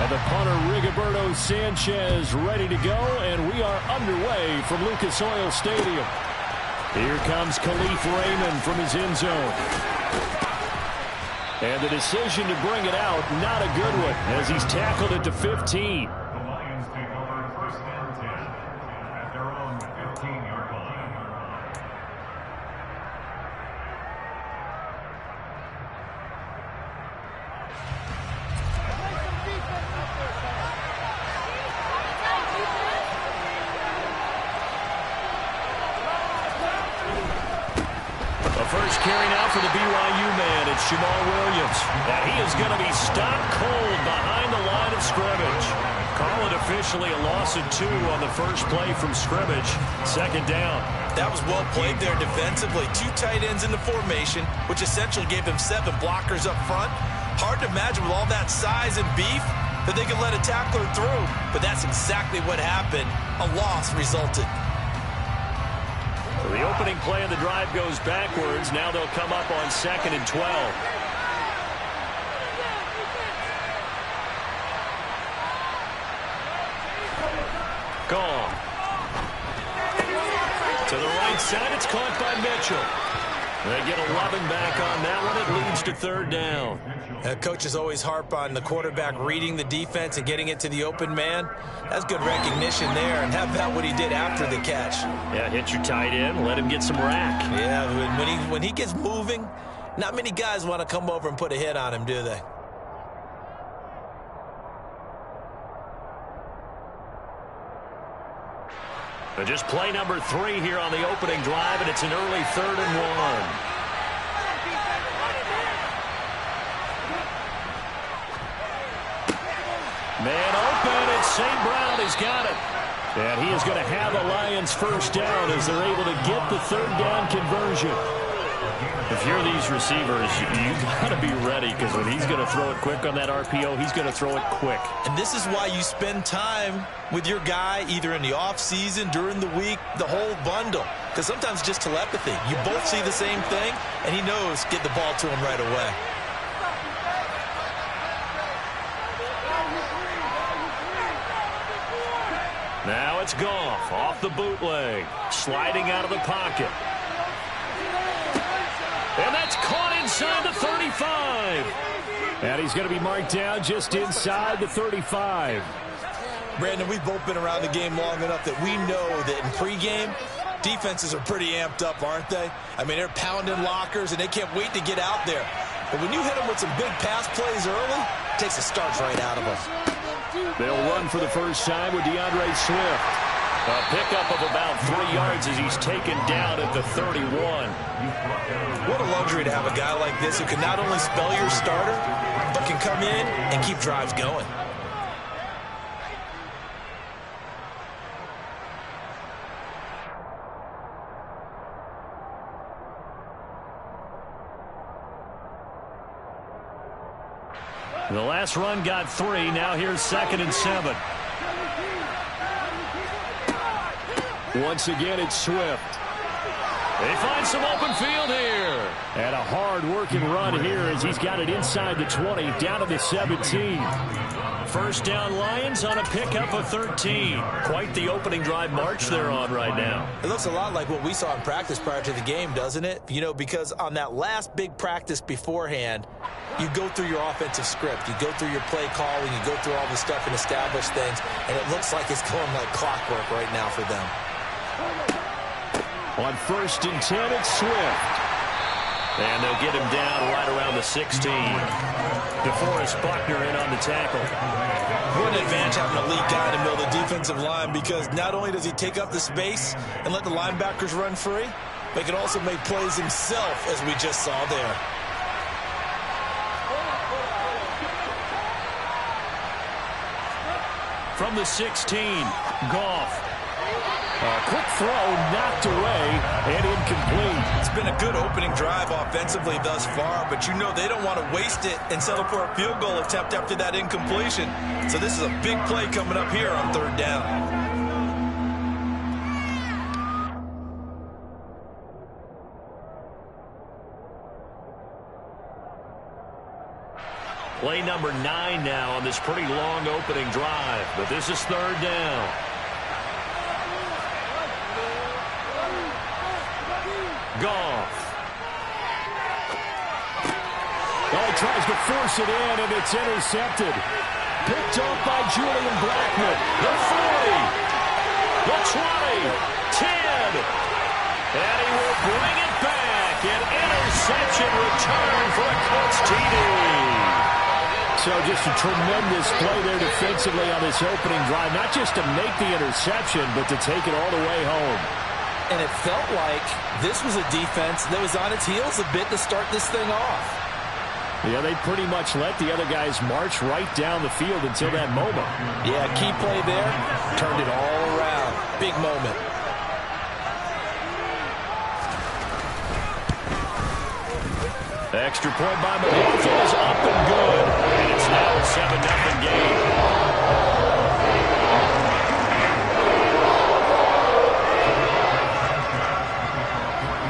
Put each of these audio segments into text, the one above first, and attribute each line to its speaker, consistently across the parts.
Speaker 1: And the punter, Rigoberto Sanchez, ready to go, and we are underway from Lucas Oil Stadium. Here comes Khalif Raymond from his end zone. And the decision to bring it out, not a good one, as he's tackled at the 15.
Speaker 2: The Lions take over first and 10 at their own 15-yard line.
Speaker 1: First carry now for the BYU man. It's Jamal Williams. And he is going to be stopped cold behind the line of scrimmage. Call it officially a loss of 2 on the first play from scrimmage. Second down.
Speaker 3: That was well played there defensively. 2 tight ends in the formation, which essentially gave him 7 blockers up front. Hard to imagine with all that size and beef that they could let a tackler through. But that's exactly what happened. A loss resulted.
Speaker 1: The opening play of the drive goes backwards. Now they'll come up on 2nd and 12. Gone. To the right side, it's caught by Mitchell. They get 11 back on that one. It leads to 3rd down.
Speaker 3: Coaches always harp on the quarterback reading the defense and getting it to the open man. That's good recognition there. And how about what he did after the catch?
Speaker 1: Yeah, hit your tight end. Let him get some rack.
Speaker 3: Yeah, when he gets moving, not many guys want to come over and put a hit on him, do they?
Speaker 1: But just play number 3 here on the opening drive, and it's an early 3rd and 1. Man open, it's St. Brown. He's got it. And he is going to have the Lions first down as they're able to get the 3rd down conversion. If you're these receivers, you got to be ready, because when he's going to throw it quick on that RPO, he's going to throw it quick.
Speaker 3: And this is why you spend time with your guy either in the offseason, during the week, the whole bundle. Because sometimes just telepathy. You both see the same thing, and he knows get the ball to him right away.
Speaker 1: Now it's Goff off the bootleg, sliding out of the pocket. And that's caught inside the 35. And he's going to be marked down just inside the 35.
Speaker 3: Brandon, we've both been around the game long enough that we know that in pregame, defenses are pretty amped up, aren't they? I mean, they're pounding lockers, and they can't wait to get out there. But when you hit them with some big pass plays early, it takes the starch right out of them.
Speaker 1: They'll run for the first time with DeAndre Swift. A pickup of about 3 yards as he's taken down at the 31.
Speaker 3: What a luxury to have a guy like this who can not only spell your starter, but can come in and keep drives going.
Speaker 1: The last run got 3. Now here's 2nd and 7. Once again, it's Swift. They find some open field here. And a hard-working run here as he's got it inside the 20, down to the 17. First down Lions on a pickup of 13. Quite the opening drive march they're on right now.
Speaker 3: It looks a lot like what we saw in practice prior to the game, doesn't it? You know, because on that last big practice beforehand, you go through your offensive script. You go through your play calling. You go through all the stuff and establish things. And it looks like it's going like clockwork right now for them.
Speaker 1: On 1st and 10, it's Swift. And they'll get him down right around the 16. DeForest Buckner in on the tackle.
Speaker 3: What an advantage having an elite guy in the middle of the defensive line, because not only does he take up the space and let the linebackers run free, but he can also make plays himself, as we just saw there.
Speaker 1: From the 16, Goff. A quick throw knocked away and incomplete.
Speaker 3: It's been a good opening drive offensively thus far, but you know they don't want to waste it and settle for a field goal attempt after that incompletion. So this is a big play coming up here on 3rd down.
Speaker 1: Play number 9 now on this pretty long opening drive. But this is third down. Goff. Oh, he tries to force it in, and it's intercepted. Picked off by Julian Blackmon. The 40. The 20. 10. And he will bring it back. An interception return for a Colts TD. So just a tremendous play there defensively on this opening drive. Not just to make the interception, but to take it all the way home.
Speaker 3: And it felt like this was a defense that was on its heels a bit to start this thing off.
Speaker 1: Yeah, they pretty much let the other guys march right down the field until that moment.
Speaker 3: Yeah, key play there. Turned it all around. Big moment.
Speaker 1: Extra point by Mahomes is up and good. And it's now a 7-0 game.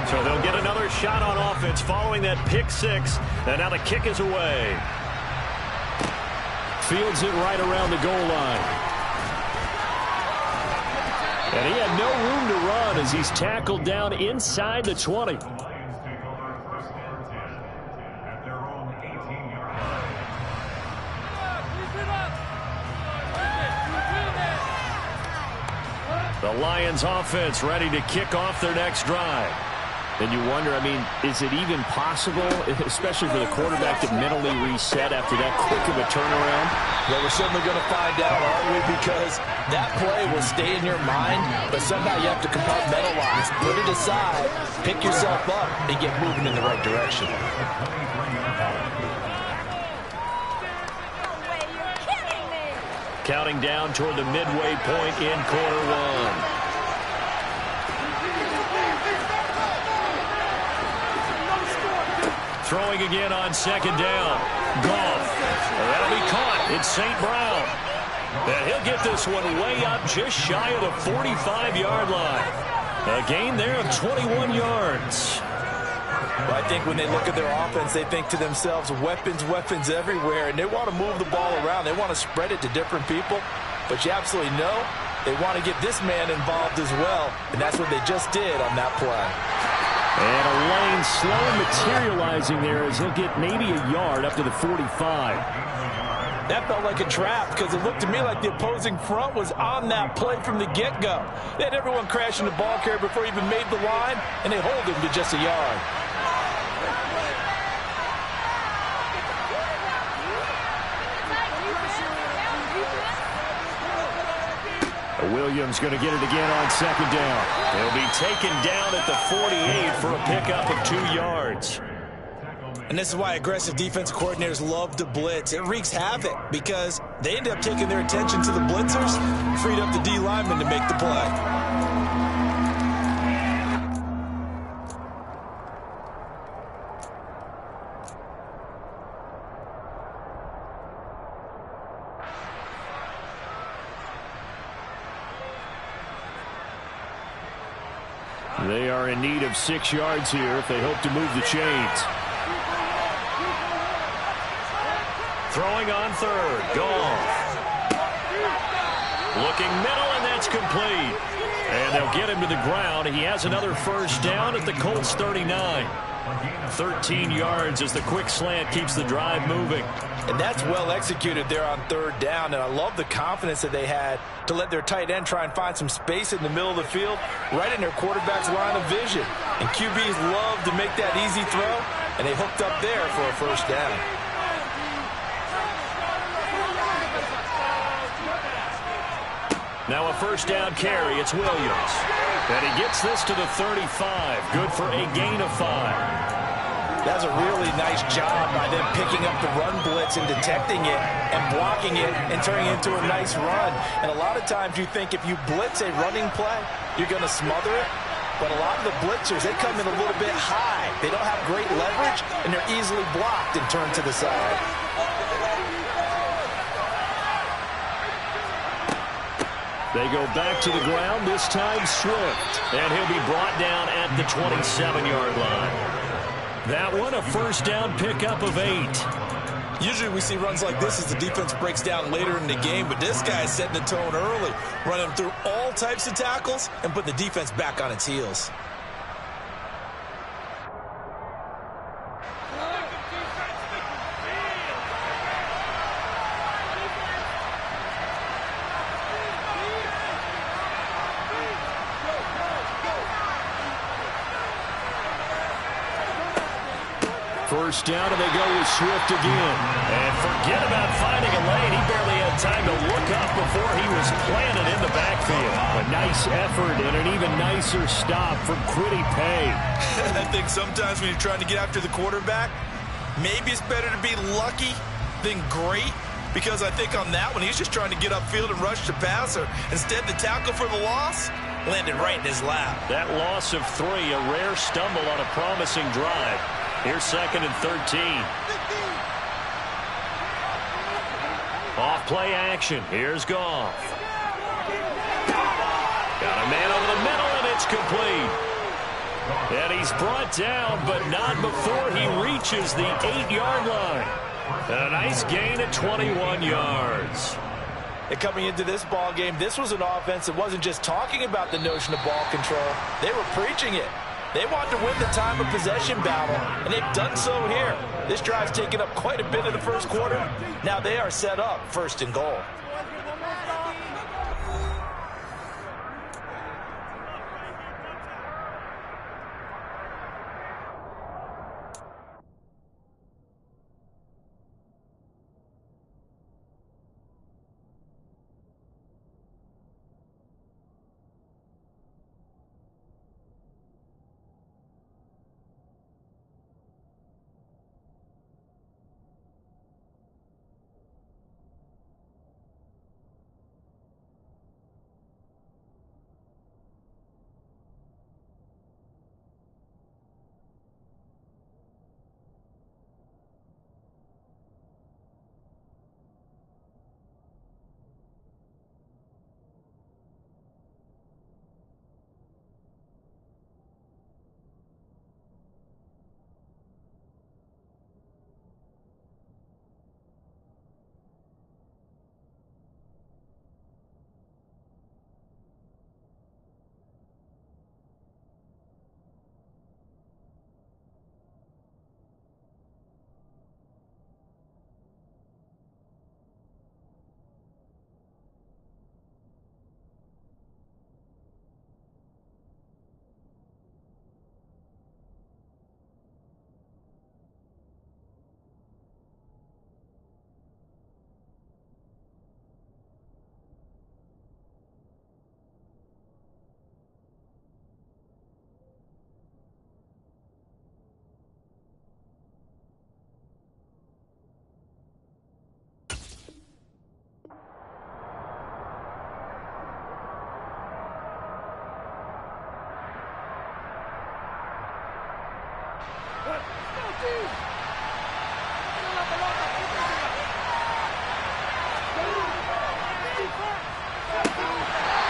Speaker 1: So they'll get another shot on offense following that pick six. And now the kick is away. Fields it right around the goal line. And he had no room to run as he's tackled down inside the 20. The Lions offense ready to kick off their next drive. And you wonder, I mean, is it even possible, especially for the quarterback, to mentally reset after that quick of a turnaround?
Speaker 3: Well, we're certainly going to find out, aren't we? Because that play will stay in your mind, but somehow you have to compartmentalize, put it aside, pick yourself up, and get moving in the right direction.
Speaker 1: Counting down toward the midway point in quarter one. Throwing again on second down. Goff. That'll be caught. It's St. Brown. And he'll get this one way up just shy of the 45-yard line. A gain there of 21 yards.
Speaker 3: Well, I think when they look at their offense, they think to themselves, weapons, weapons everywhere, and they want to move the ball around. They want to spread it to different people, but you absolutely know they want to get this man involved as well, and that's what they just did on that play.
Speaker 1: And a lane slow materializing there as he'll get maybe a yard up to the 45.
Speaker 3: That felt like a trap because it looked to me like the opposing front was on that play from the get-go. They had everyone crashing the ball carrier before he even made the line, and they hold him to just a yard.
Speaker 1: Williams going to get it again on second down. He'll be taken down at the 48 for a pickup of 2 yards.
Speaker 3: And this is why aggressive defense coordinators love to blitz. It wreaks havoc because they end up taking their attention to the blitzers, freed up the D lineman to make the play.
Speaker 1: They are in need of 6 yards here if they hope to move the chains. Throwing on third. Goff. Looking middle, and that's complete. And they'll get him to the ground. He has another first down at the Colts 39. 13 yards as the quick slant keeps the drive moving.
Speaker 3: And that's well executed there on third down. And I love the confidence that they had to let their tight end try and find some space in the middle of the field, right in their quarterback's line of vision. And QBs love to make that easy throw, and they hooked up there for a first down.
Speaker 1: Now a first down carry. It's Williams. And he gets this to the 35. Good for a gain of 5.
Speaker 3: That's a really nice job by them picking up the run blitz and detecting it and blocking it and turning it into a nice run. And a lot of times you think if you blitz a running play, you're going to smother it. But a lot of the blitzers, they come in a little bit high. They don't have great leverage, and they're easily blocked and turned to the side.
Speaker 1: They go back to the ground, this time Swift. And he'll be brought down at the 27-yard line. That one, a first down pickup of 8.
Speaker 3: Usually we see runs like this as the defense breaks down later in the game, but this guy is setting the tone early, running through all types of tackles and putting the defense back on its heels.
Speaker 1: First down, and they go with Swift again. And forget about finding a lane. He barely had time to look up before he was planted in the backfield. A nice effort and an even nicer stop from Kwity Paye.
Speaker 3: I think sometimes when you're trying to get after the quarterback, maybe it's better to be lucky than great, because I think on that one, he's just trying to get upfield and rush the passer. Instead, the tackle for the loss landed right in his lap.
Speaker 1: That loss of 3, a rare stumble on a promising drive. Here's 2nd and 13. Off play action. Here's Goff. Got a man over the middle, and it's complete. And he's brought down, but not before he reaches the 8-yard line. A nice gain at 21 yards.
Speaker 3: And coming into this ball game, this was an offense that wasn't just talking about the notion of ball control. They were preaching it. They want to win the time of possession battle, and they've done so here. This drive's taken up quite a bit of the first quarter. Now they are set up 1st and goal.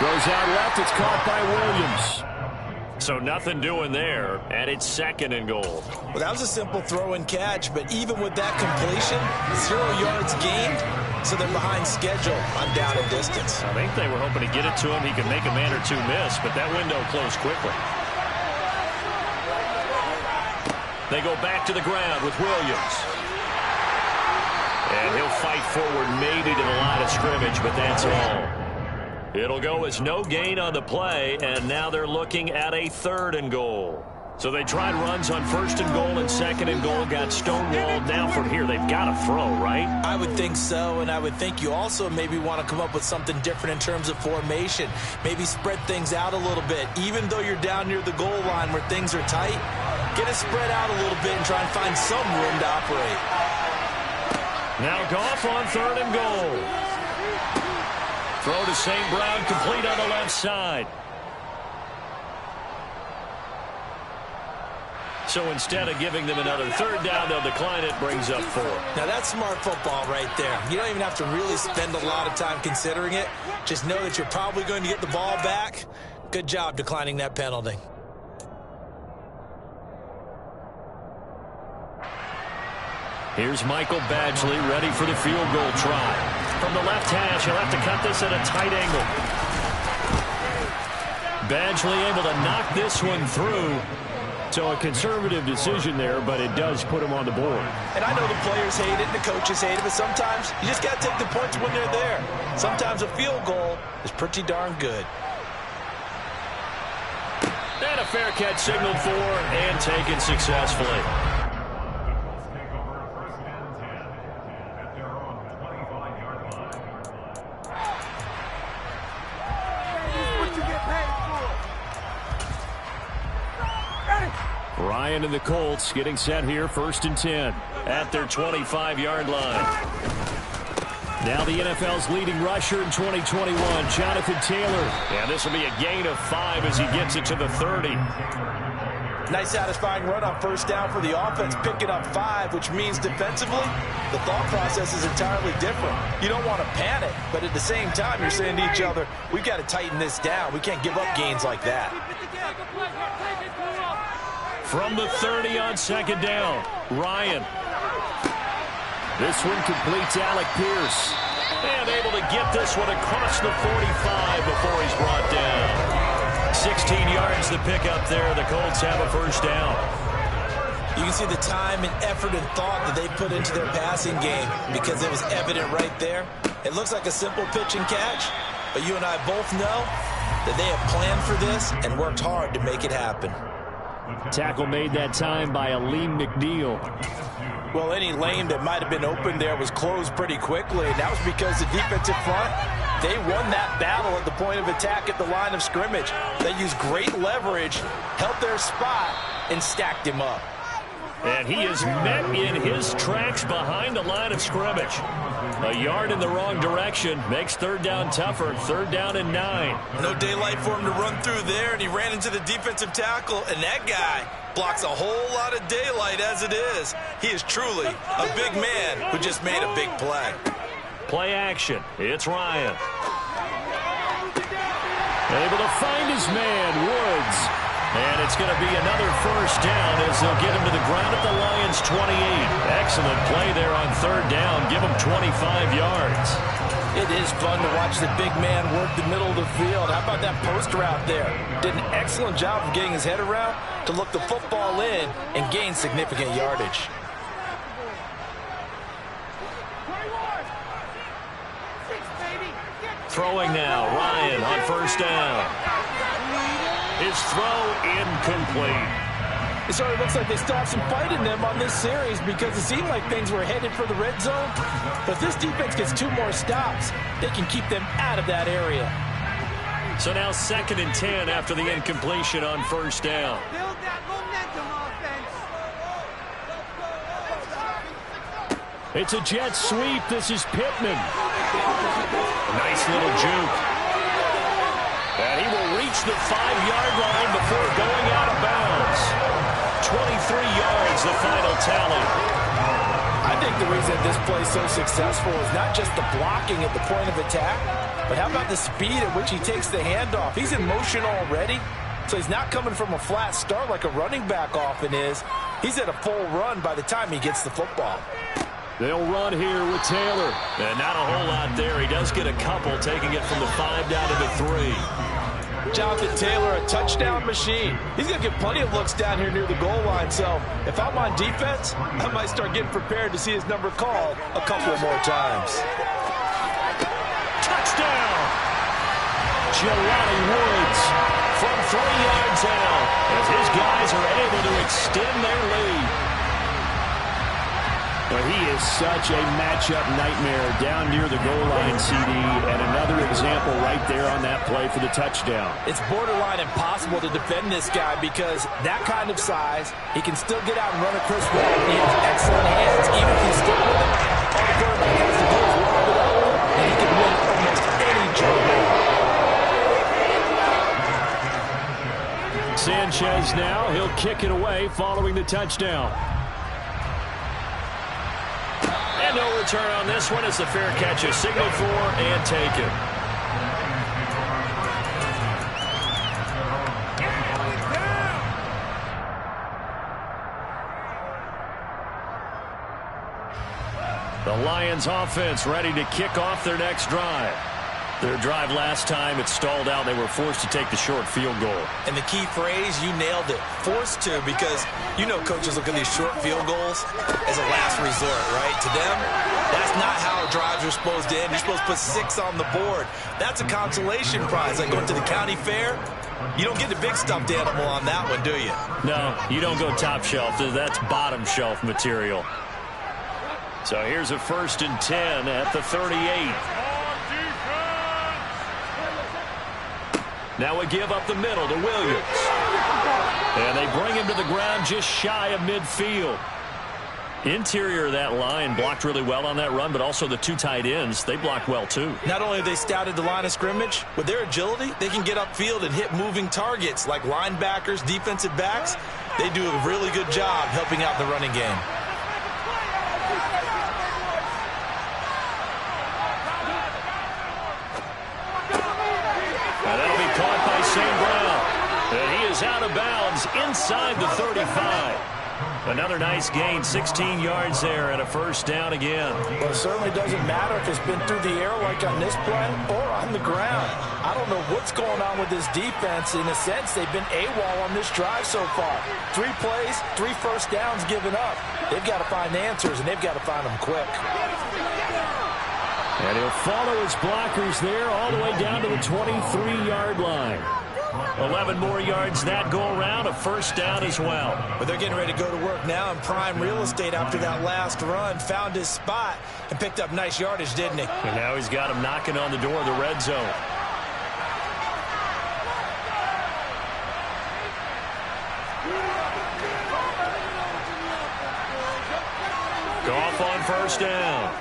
Speaker 1: Goes out left. It's caught by Williams. So nothing doing there, and it's 2nd and goal.
Speaker 3: Well, that was a simple throw and catch, but even with that completion, 0 yards gained, so they're behind schedule on down and distance.
Speaker 1: I think they were hoping to get it to him. He could make a man or two miss, but that window closed quickly. They go back to the ground with Williams. And he'll fight forward maybe to the line of scrimmage, but that's all. It'll go as no gain on the play, and now they're looking at a 3rd and goal. So they tried runs on 1st and goal and 2nd and goal, got stonewalled. Now from here, they've got to throw, right?
Speaker 3: I would think so, and I would think you also maybe want to come up with something different in terms of formation. Maybe spread things out a little bit. Even though you're down near the goal line where things are tight, get it spread out a little bit and try and find some room to operate.
Speaker 1: Now Goff on 3rd and goal. Throw to St. Brown, complete on the left side. So instead of giving them another 3rd down, they'll decline it, brings up 4.
Speaker 3: Now that's smart football right there. You don't even have to really spend a lot of time considering it. Just know that you're probably going to get the ball back. Good job declining that penalty.
Speaker 1: Here's Michael Badgley ready for the field goal try. From the left hash, he'll have to cut this at a tight angle. Badgley able to knock this one through. So a conservative decision there, but it does put him on the board.
Speaker 3: And I know the players hate it and the coaches hate it, but sometimes you just got to take the points when they're there. Sometimes a field goal is pretty darn good.
Speaker 1: And a fair catch signaled for and taken successfully. Ryan and the Colts getting set here, 1st and 10 at their 25-yard line. Now the NFL's leading rusher in 2021, Jonathan Taylor. And this will be a gain of 5 as he gets it to the 30.
Speaker 3: Nice satisfying run on 1st down for the offense, picking up 5, which means defensively, the thought process is entirely different. You don't want to panic, but at the same time, you're saying to each other, we've got to tighten this down. We can't give up gains like that.
Speaker 1: From the 30 on 2nd down, Ryan. This one completes Alec Pierce. And able to get this one across the 45 before he's brought down. 16 yards to pick up there. The Colts have a 1st down.
Speaker 3: You can see the time and effort and thought that they put into their passing game because it was evident right there. It looks like a simple pitch and catch, but you and I both know that they have planned for this and worked hard to make it happen.
Speaker 1: Tackle made that time by Aleem McNeil.
Speaker 3: Well, any lane that might have been open there was closed pretty quickly, and that was because the defensive front, they won that battle at the point of attack at the line of scrimmage. They used great leverage, held their spot, and stacked him up.
Speaker 1: And he is met in his tracks behind the line of scrimmage. A yard in the wrong direction makes 3rd down tougher. 3rd down and 9.
Speaker 3: No daylight for him to run through there, and he ran into the defensive tackle, and that guy blocks a whole lot of daylight as it is. He is truly a big man who just made a big play.
Speaker 1: Play action. It's Ryan. Able to find his man, Woods. And it's going to be another 1st down as they'll get him to the ground at the Lions' 28. Excellent play there on 3rd down. Give him 25 yards.
Speaker 3: It is fun to watch the big man work the middle of the field. How about that post route there? Did an excellent job of getting his head around to look the football in and gain significant yardage.
Speaker 1: Throwing now, Ryan on 1st down. His throw incomplete.
Speaker 3: It sort of looks like they still have some fight in them on this series because it seemed like things were headed for the red zone. But if this defense gets 2 more stops, they can keep them out of that area.
Speaker 1: So now 2nd and 10 after the incompletion on 1st down.
Speaker 4: Build that momentum offense.
Speaker 1: It's a jet sweep. This is Pittman. Nice little juke. And he will reach the 5-yard line before going out of bounds. 23 yards, the final tally.
Speaker 3: I think the reason this play is so successful is not just the blocking at the point of attack, but how about the speed at which he takes the handoff? He's in motion already, so he's not coming from a flat start like a running back often is. He's at a full run by the time he gets the football.
Speaker 1: They'll run here with Taylor. And not a whole lot there. He does get a couple, taking it from the 5 down to the 3.
Speaker 3: Jonathan Taylor, a touchdown machine. He's going to get plenty of looks down here near the goal line. So if I'm on defense, I might start getting prepared to see his number called a couple more times.
Speaker 1: Touchdown! Jelani Woods from 3 yards out as his guys are able to extend their lead. Well, he is such a matchup nightmare down near the goal line, CD, and another example right there on that play for the touchdown.
Speaker 3: It's borderline impossible to defend this guy because that kind of size, he can still get out and run a crisp route. He has excellent hands, even if he's still with it. All the quarterback has to do is lob it up, and he can win almost any drill.
Speaker 1: Sanchez now, he'll kick it away following the touchdown. And no return on this one as the fair catch is signaled for and taken. The Lions offense ready to kick off their next drive. Their drive last time, it stalled out. They were forced to take the short field goal.
Speaker 3: And the key phrase, you nailed it, forced to, because you know coaches look at these short field goals as a last resort, right? To them, that's not how drives are supposed to end. You're supposed to put 6 on the board. That's a consolation prize. Like going to the county fair, you don't get the big stuffed animal on that one, do you?
Speaker 1: No, you don't go top shelf. That's bottom shelf material. So here's a 1st and 10 at the 38. Now we give up the middle to Williams. And they bring him to the ground just shy of midfield. Interior of that line blocked really well on that run, but also the 2 tight ends, they blocked well too.
Speaker 3: Not only have they scouted the line of scrimmage, with their agility, they can get upfield and hit moving targets like linebackers, defensive backs. They do a really good job helping out the running game.
Speaker 1: And that'll be caught by St. Brown. And he is out of bounds inside the 35. Another nice gain, 16 yards there, and a 1st down again.
Speaker 4: Well, it certainly doesn't matter if it's been through the air like on this play or on the ground. I don't know what's going on with this defense. In a sense, they've been AWOL on this drive so far. 3 plays, 3 1st downs given up. They've got to find answers, and they've got to find them quick.
Speaker 1: And he'll follow his blockers there all the way down to the 23-yard line. 11 more yards that go around, a 1st down as well.
Speaker 3: But they're getting ready to go to work now in prime real estate after that last run. Found his spot and picked up nice yardage, didn't he?
Speaker 1: And now he's got him knocking on the door of the red zone. Goff on 1st down.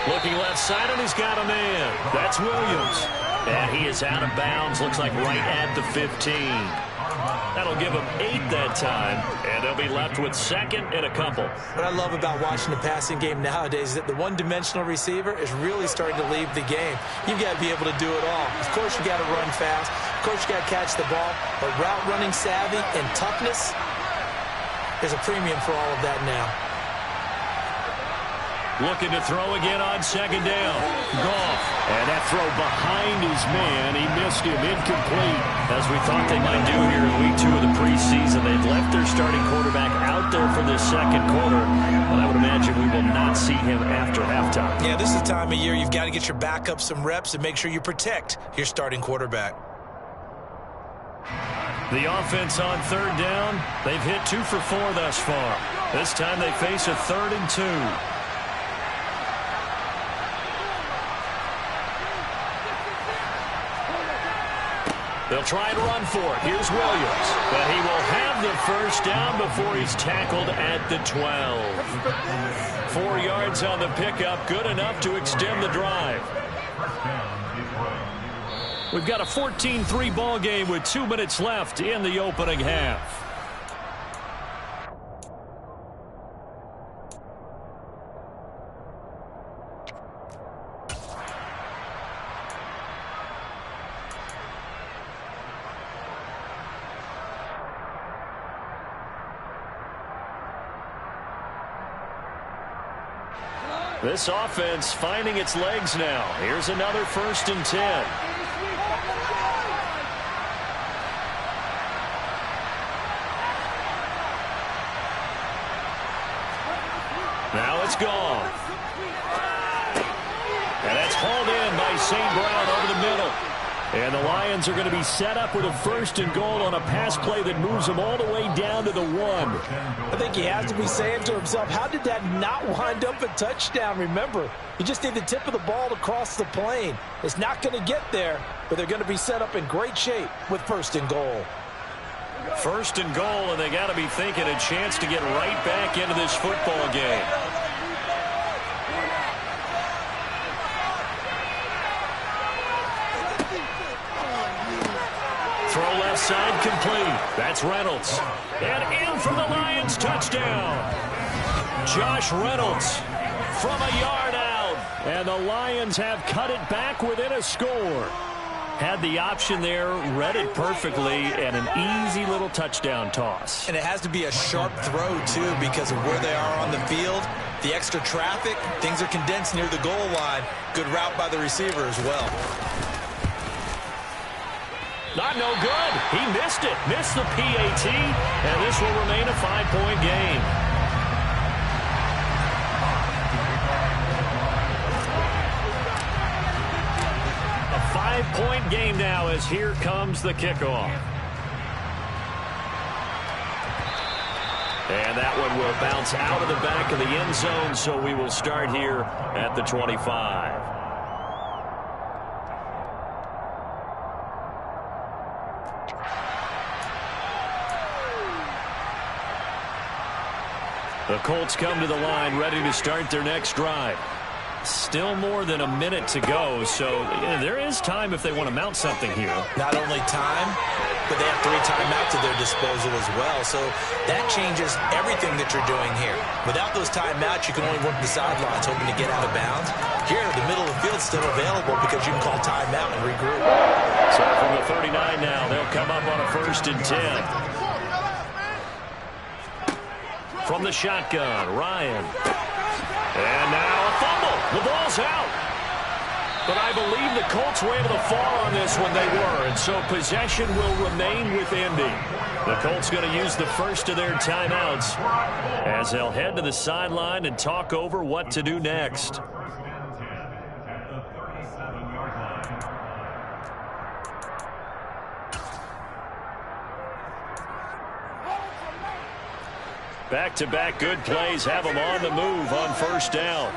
Speaker 1: Looking left side, and he's got a man. That's Williams. And he is out of bounds, looks like right at the 15. That'll give him 8 that time, and they'll be left with 2nd and a couple.
Speaker 3: What I love about watching the passing game nowadays is that the one-dimensional receiver is really starting to leave the game. You've got to be able to do it all. Of course, you got to run fast. Of course, you got to catch the ball. But route running savvy and toughness, there's a premium for all of that now.
Speaker 1: Looking to throw again on 2nd down. Goff. And that throw behind his man. He missed him, incomplete. As we thought they might do here in week 2 of the preseason. They've left their starting quarterback out there for this 2nd quarter. But I would imagine we will not see him after halftime.
Speaker 3: Yeah, this is the time of year you've got to get your backup some reps and make sure you protect your starting quarterback.
Speaker 1: The offense on 3rd down. They've hit 2 for 4 thus far. This time they face a 3rd and 2. They'll try and run for it. Here's Williams. But he will have the 1st down before he's tackled at the 12. 4 yards on the pickup. Good enough to extend the drive. We've got a 14-3 ball game with 2 minutes left in the opening half. This offense finding its legs now. Here's another 1st and 10. Now it's gone. And that's hauled in by St. Brown over the middle. And the Lions are going to be set up with a 1st and goal on a pass play that moves them all the way down to the 1.
Speaker 4: I think he has to be saying to himself, how did that not wind up a touchdown? Remember, you just need the tip of the ball to cross the plane. It's not going to get there, but they're going to be set up in great shape with 1st and goal.
Speaker 1: 1st and goal, and they got to be thinking a chance to get right back into this football game. Throw left side complete. That's Reynolds. And in for the Lions touchdown. Josh Reynolds from a yard out. And the Lions have cut it back within a score. Had the option there, read it perfectly, and an easy little touchdown toss.
Speaker 3: And it has to be a sharp throw, too, because of where they are on the field. The extra traffic, things are condensed near the goal line. Good route by the receiver as well.
Speaker 1: Not no good. He missed it. Missed the PAT, and this will remain a 5-point game. A 5-point game now as here comes the kickoff. And that one will bounce out of the back of the end zone, so we will start here at the 25. The Colts come to the line ready to start their next drive. Still more than a minute to go, so there is time if they want to mount something here.
Speaker 3: Not only time, but they have 3 timeouts at their disposal as well, so that changes everything that you're doing here. Without those timeouts, you can only work the sidelines, hoping to get out of bounds. Here, the middle of the field's still available because you can call timeout and regroup.
Speaker 1: So from the 39 now, they'll come up on a 1st and 10. From the shotgun, Ryan. And now a fumble. The ball's out. But I believe the Colts were able to fall on this when they were, and so possession will remain with Indy. The Colts going to use the first of their timeouts as they'll head to the sideline and talk over what to do next. Back-to-back good plays have them on the move on 1st down.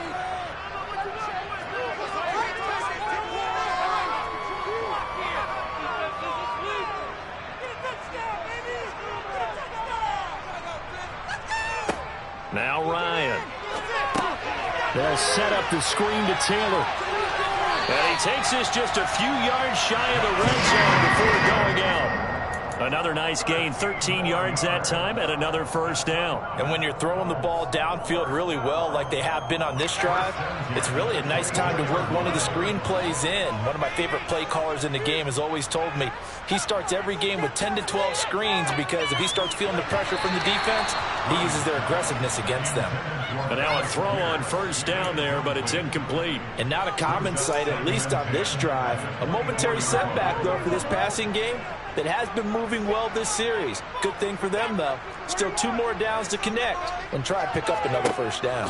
Speaker 1: Now Ryan. They'll set up the screen to Taylor. And he takes this just a few yards shy of the red zone before going out. Another nice gain, 13 yards that time, and another 1st down.
Speaker 4: And when you're throwing the ball downfield really well like they have been on this drive, it's really a nice time to work one of the screen plays in. One of my favorite play callers in the game has always told me he starts every game with 10 to 12 screens because if he starts feeling the pressure from the defense, he uses their aggressiveness against them.
Speaker 1: And now a throw on 1st down there, but it's incomplete.
Speaker 4: And not a common sight, at least on this drive. A momentary setback, though, for this passing game that has been moving well this series. Good thing for them, though. Still 2 more downs to connect and try and pick up another 1st down.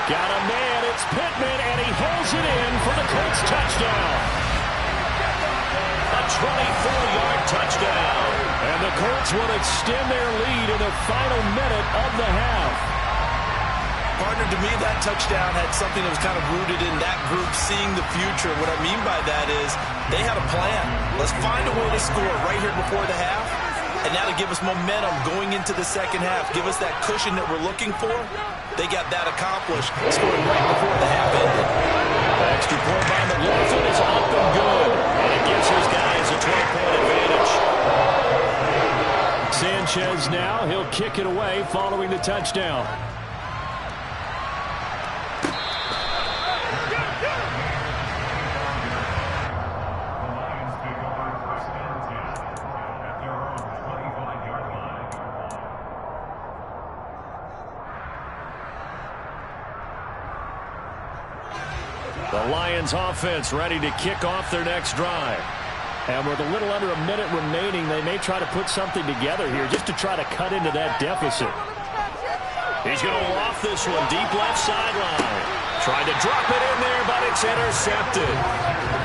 Speaker 1: Got a man, it's Pittman, and he holds it in for the Colts touchdown. A 24-yard touchdown. And the Colts will extend their lead in the final minute of the half.
Speaker 3: Partner, to me, that touchdown had something that was kind of rooted in that group seeing the future. What I mean by that is they had a plan. Let's find a way to score right here before the half. And now to give us momentum going into the second half, give us that cushion that we're looking for. They got that accomplished, scoring right before the half ended.
Speaker 1: The extra point by McLaughlin is up and good. And it gives his guys a 12-point advantage. Sanchez now, he'll kick it away following the touchdown. The Lions offense ready to kick off their next drive. And with a little under a minute remaining, they may try to put something together here just to try to cut into that deficit. He's going to loft this one deep left sideline. Tried to drop it in there, but it's intercepted.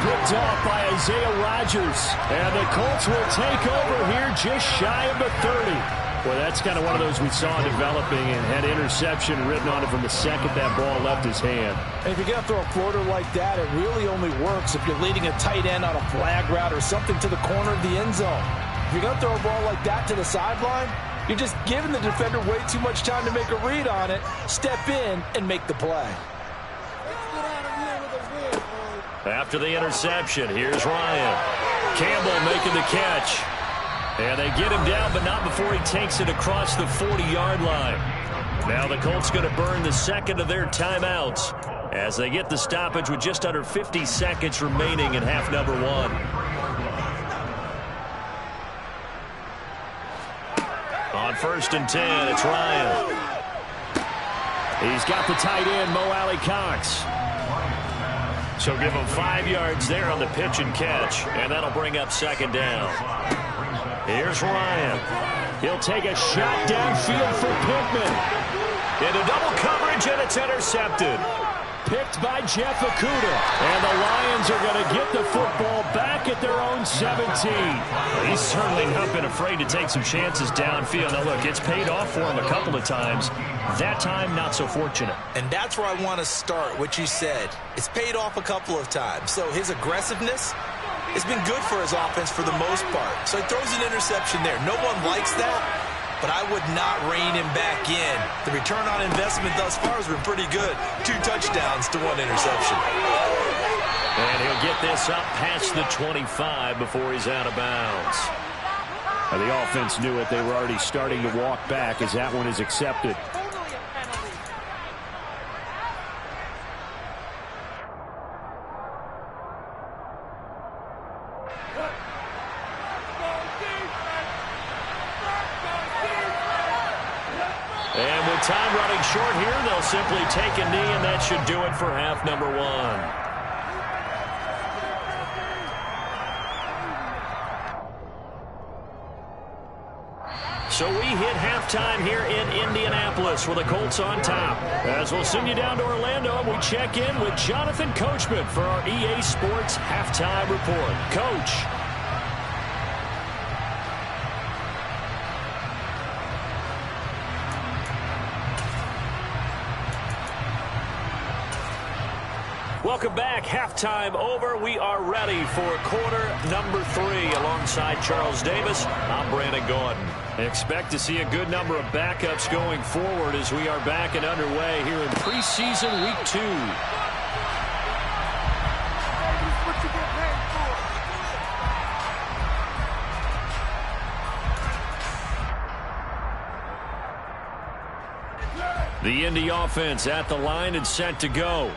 Speaker 1: Picked off by Isaiah Rodgers. And the Colts will take over here just shy of the 30. Well, that's kind of one of those we saw developing and had interception written on it from the second that ball left his hand.
Speaker 4: And if you're going to throw a floater like that, it really only works if you're leading a tight end on a flag route or something to the corner of the end zone. If you're going to throw a ball like that to the sideline, you're just giving the defender way too much time to make a read on it, step in, and make the play.
Speaker 1: After the interception, here's Ryan. Campbell making the catch. And they get him down, but not before he takes it across the 40-yard line. Now the Colts going to burn the second of their timeouts as they get the stoppage with just under 50 seconds remaining in half number one. On 1st and 10, it's Ryan. He's got the tight end, Mo Alley-Cox. So give him 5 yards there on the pitch and catch, and that'll bring up 2nd down. Here's Ryan. He'll take a shot downfield for Pittman. Into double coverage, and it's intercepted. Picked by Jeff Okudah. And the Lions are going to get the football back at their own 17. He's certainly not been afraid to take some chances downfield. Now, look, it's paid off for him a couple of times. That time, not so fortunate.
Speaker 3: And that's where I want to start, what you said. It's paid off a couple of times. So his aggressiveness has been good for his offense for the most part. So he throws an interception there. No one likes that, but I would not rein him back in. The return on investment thus far has been pretty good. 2 touchdowns to 1 interception.
Speaker 1: And he'll get this up past the 25 before he's out of bounds.
Speaker 5: The offense knew it. They were already starting to walk back as that one is accepted.
Speaker 1: And with time running short here, they'll simply take a knee, and that should do it for half number one. So we hit halftime here in Indianapolis with the Colts on top. As we'll send you down to Orlando, and we check in with Jonathan Coachman for our EA Sports Halftime Report. Coach. Welcome back. Halftime over. We are ready for quarter number 3 alongside Charles Davis. I'm Brandon Gordon. Expect to see a good number of backups going forward as we are back and underway here in preseason week 2. The Indy offense at the line and set to go.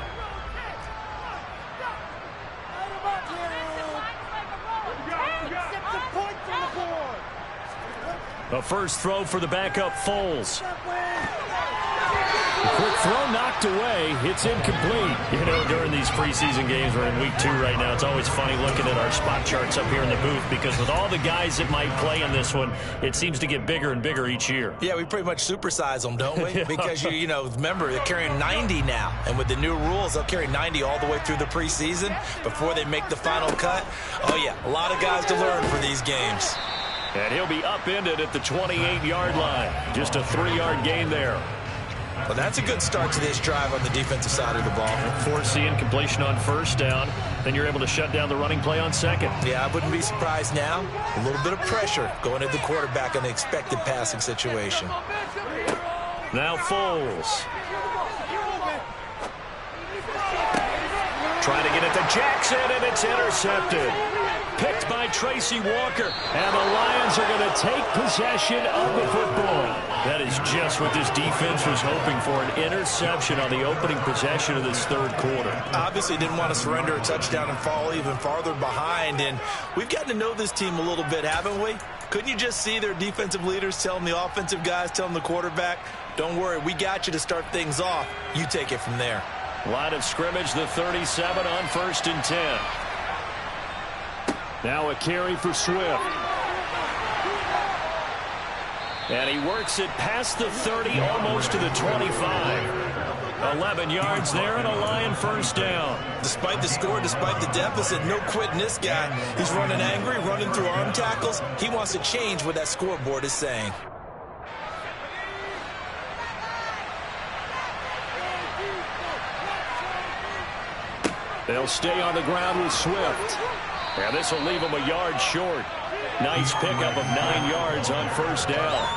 Speaker 1: A first throw for the backup Foles. Quick throw knocked away. It's incomplete. You know, during these preseason games, we're in week 2 right now. It's always funny looking at our spot charts up here in the booth because with all the guys that might play in this one, it seems to get bigger and bigger each year.
Speaker 3: Yeah, we pretty much supersize them, don't we? Because, you know, remember, they're carrying 90 now. And with the new rules, they'll carry 90 all the way through the preseason before they make the final cut. Oh, yeah, a lot of guys to learn for these games.
Speaker 1: And he'll be upended at the 28-yard line. Just a 3-yard gain there.
Speaker 3: Well, that's a good start to this drive on the defensive side of the ball.
Speaker 1: Forcing completion on first down. Then you're able to shut down the running play on second.
Speaker 3: Yeah, I wouldn't be surprised now. A little bit of pressure going at the quarterback in the expected passing situation.
Speaker 1: Now Foles. Trying to get it to Jackson, and it's intercepted. Picked by Tracy Walker. And the Lions are going to take possession of the football. That is just what this defense was hoping for, an interception on the opening possession of this third quarter.
Speaker 3: Obviously didn't want to surrender a touchdown and fall even farther behind. And we've gotten to know this team a little bit, haven't we? Couldn't you just see their defensive leaders telling the offensive guys, telling the quarterback, don't worry, we got you to start things off. You take it from there.
Speaker 1: Line of scrimmage, the 37 on 1st and 10. Now a carry for Swift. And he works it past the 30, almost to the 25. 11 yards there and a Lion first down.
Speaker 3: Despite the score, despite the deficit, no quitting this guy. He's running angry, running through arm tackles. He wants to change what that scoreboard is saying.
Speaker 1: They'll stay on the ground with Swift. And this will leave him a yard short. Nice pickup of 9 yards on first down.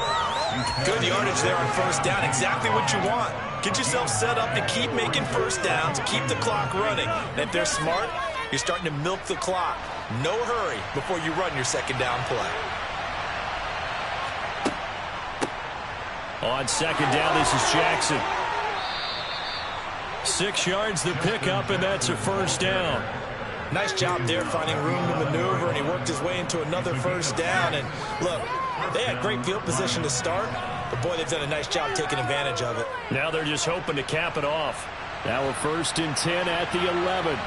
Speaker 3: Good yardage there on first down. Exactly what you want. Get yourself set up to keep making first downs, keep the clock running. And if they're smart, you're starting to milk the clock. No hurry before you run your second down play.
Speaker 1: On second down, this is Jackson. 6 yards the pickup, and that's a first down.
Speaker 3: Nice job there finding room to maneuver, and he worked his way into another first down. And look, they had great field position to start, but boy, they've done a nice job taking advantage of it.
Speaker 1: Now they're just hoping to cap it off. Now a 1st and 10 at the 11.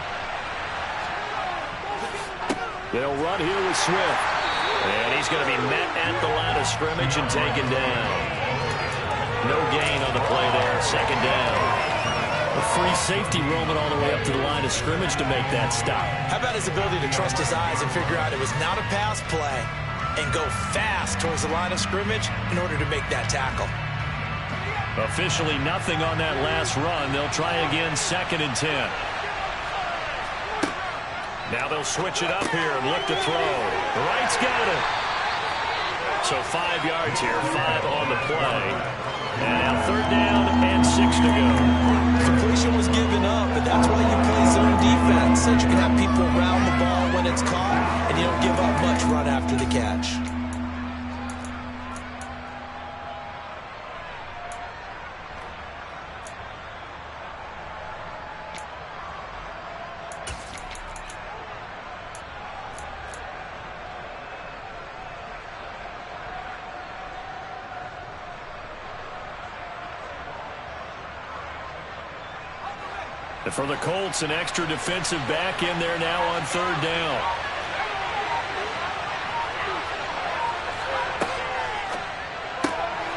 Speaker 1: They'll run here with Swift. And he's going to be met at the line of scrimmage and taken down. No gain on the play there. 2nd down. A free safety roaming all the way up to the line of scrimmage to make that stop.
Speaker 3: How about his ability to trust his eyes and figure out it was not a pass play and go fast towards the line of scrimmage in order to make that tackle.
Speaker 1: Officially nothing on that last run. They'll try again, 2nd and 10. Now they'll switch it up here and look to throw. Wright's got it. So 5 yards here, 5 on the play. And now 3rd down and 6 to go.
Speaker 3: Completion was given up, and that's why you play zone defense, so you can have people around the ball when it's caught, and you don't give up much run after the catch.
Speaker 1: For the Colts, an extra defensive back in there now on 3rd down.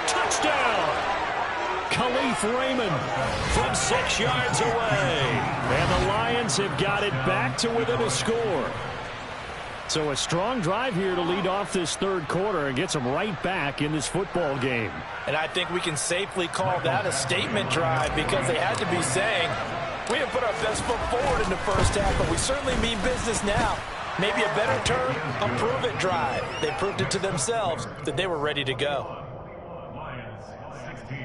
Speaker 1: Touchdown! Khalif Raymond from 6 yards away. And the Lions have got it back to within a score. So a strong drive here to lead off this 3rd quarter and gets them right back in this football game.
Speaker 4: And I think we can safely call that a statement drive because they had to be saying, we have put our best foot forward in the first half, but we certainly mean business now. Maybe a better term, a prove-it drive. They proved it to themselves that they were ready to go.
Speaker 2: Lions 16.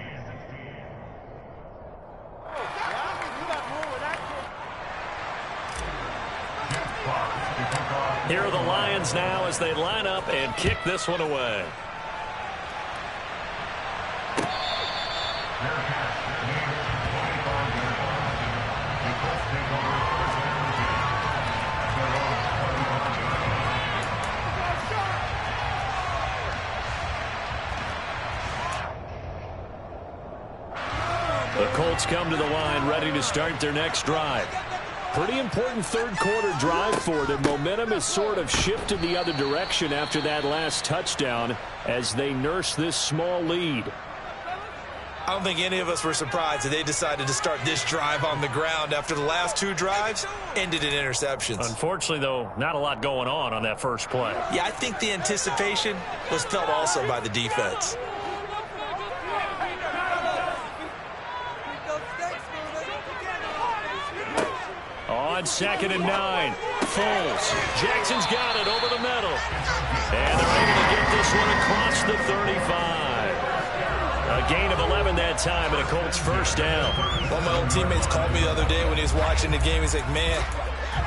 Speaker 1: Here are the Lions now as they line up and kick this one away. The Colts come to the line ready to start their next drive. Pretty important 3rd quarter drive for them. Momentum has sort of shifted the other direction after that last touchdown as they nurse this small lead.
Speaker 3: I don't think any of us were surprised that they decided to start this drive on the ground after the last 2 drives ended in interceptions.
Speaker 1: Unfortunately, though, not a lot going on that first play.
Speaker 3: Yeah, I think the anticipation was felt also by the defense.
Speaker 1: On 2nd and 9, Foles. Jackson's got it over the middle. And they're able to get this one across the 35. A gain of 11 that time and a Colts first down.
Speaker 3: One of my old teammates called me the other day when he was watching the game. He's like, man,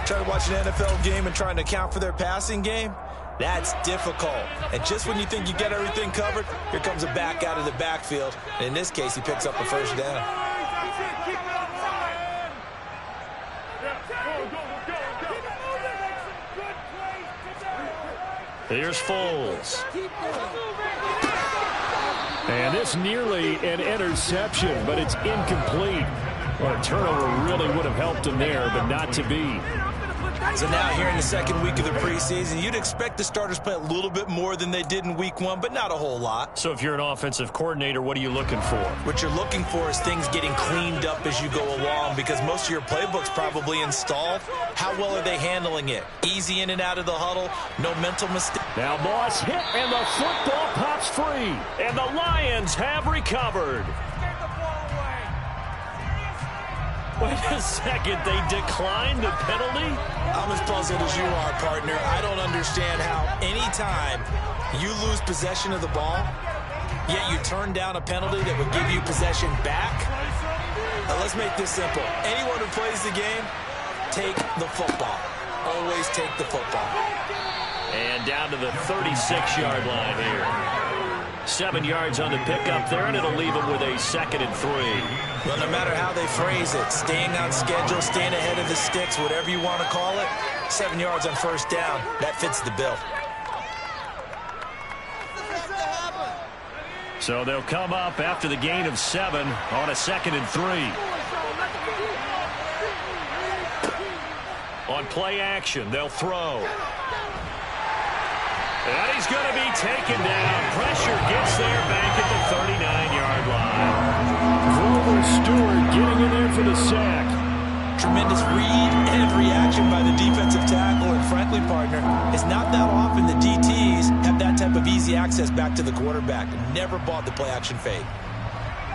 Speaker 3: trying to watch an NFL game and trying to account for their passing game, that's difficult. And just when you think you get everything covered, here comes a back out of the backfield. And in this case, he picks up a first down.
Speaker 1: Here's Foles. And this nearly an interception, but it's incomplete. Well, a turnover really would have helped him there, but not to be.
Speaker 3: So now here in the 2nd week of the preseason, you'd expect the starters play a little bit more than they did in week 1, but not a whole lot.
Speaker 1: So if you're an offensive coordinator, what are you looking for?
Speaker 3: What you're looking for is things getting cleaned up as you go along because most of your playbook's probably installed. How well are they handling it? Easy in and out of the huddle, no mental mistake.
Speaker 1: Now Moss hit and the football pops free. And the Lions have recovered. Wait a second, they declined the penalty?
Speaker 3: I'm as puzzled as you are, partner. I don't understand how anytime you lose possession of the ball, yet you turn down a penalty that would give you possession back. Now, let's make this simple. Anyone who plays the game, take the football. Always take the football.
Speaker 1: And down to the 36-yard line here. 7 yards on the pickup there, and it'll leave them with a 2nd and 3.
Speaker 3: Well, no matter how they phrase it, staying on schedule, staying ahead of the sticks, whatever you want to call it, 7 yards on first down, that fits the bill.
Speaker 1: So they'll come up after the gain of 7 on a 2nd and 3. On play action, they'll throw. And he's going to be taken down. Pressure gets there back at the 39-yard line.
Speaker 5: Grover Stewart getting in there for the sack.
Speaker 3: Tremendous read and reaction by the defensive tackle. And frankly, partner, it's not that often the DTs have that type of easy access back to the quarterback. Never bought the play action fade.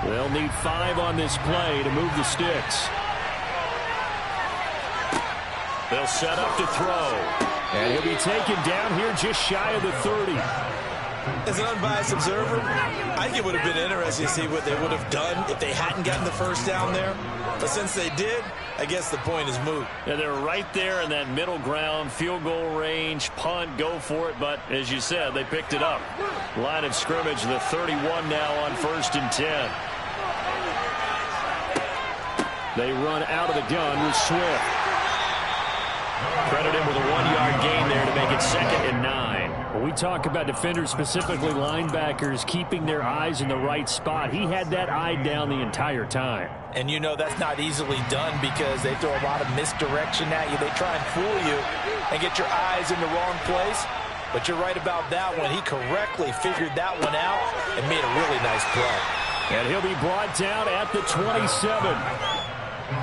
Speaker 5: They'll need 5 on this play to move the sticks.
Speaker 1: They'll set up to throw.
Speaker 5: And he'll be taken down here just shy of the 30.
Speaker 3: As an unbiased observer, I think it would have been interesting to see what they would have done if they hadn't gotten the first down there. But since they did, I guess the point is moot.
Speaker 1: Yeah, they're right there in that middle ground, field goal range, punt, go for it. But as you said, they picked it up. Line of scrimmage, the 31 now on 1st and 10.
Speaker 5: They run out of the gun with Swift.
Speaker 1: Credit him with a 1-yard gain there to make it 2nd and 9.
Speaker 5: When we talk about defenders, specifically linebackers, keeping their eyes in the right spot, he had that eye down the entire time.
Speaker 3: And you know that's not easily done because they throw a lot of misdirection at you. They try and fool you and get your eyes in the wrong place. But you're right about that one. He correctly figured that one out and made a really nice play.
Speaker 5: And he'll be brought down at the 27.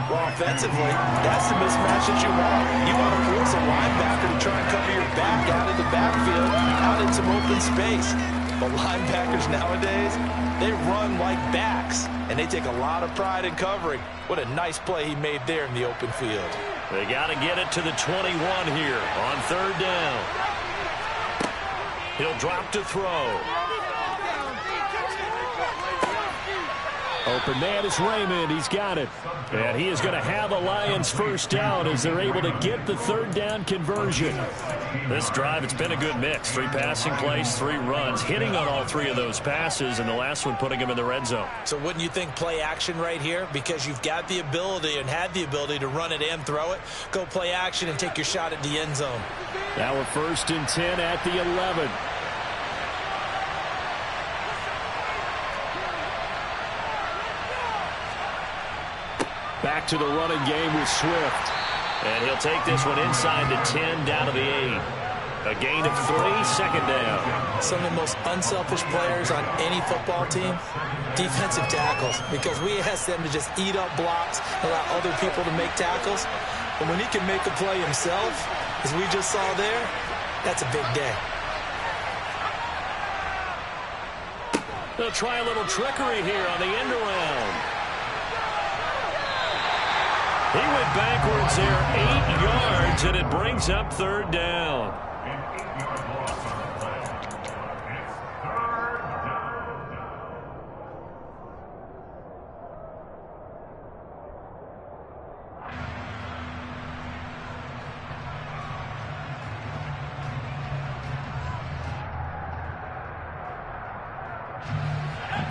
Speaker 3: Well, offensively, that's the mismatch that you want. You want to force a linebacker to try and cover your back out of the backfield, out in some open space. But linebackers nowadays, they run like backs, and they take a lot of pride in covering. What a nice play he made there in the open field.
Speaker 1: They got to get it to the 21 here on 3rd down. He'll drop to throw.
Speaker 5: Open man is Raymond. He's got it. And he is going to have a Lions first down as they're able to get the 3rd down conversion.
Speaker 1: This drive, it's been a good mix. 3 passing plays, 3 runs, hitting on all 3 of those passes, and the last one putting him in the red zone.
Speaker 3: So wouldn't you think play action right here? Because you've got the ability and had the ability to run it and throw it. Go play action and take your shot at the end zone.
Speaker 5: Now we're 1st and 10 at the 11. Back to the running game with Swift.
Speaker 1: And he'll take this one inside the 10, down to the 8. A gain of 3, 2nd down.
Speaker 3: Some of the most unselfish players on any football team, defensive tackles, because we ask them to just eat up blocks, allow other people to make tackles. And when he can make a play himself, as we just saw there, that's a big day.
Speaker 1: They'll try a little trickery here on the end around. He went backwards there 8 yards, and it brings up 3rd down.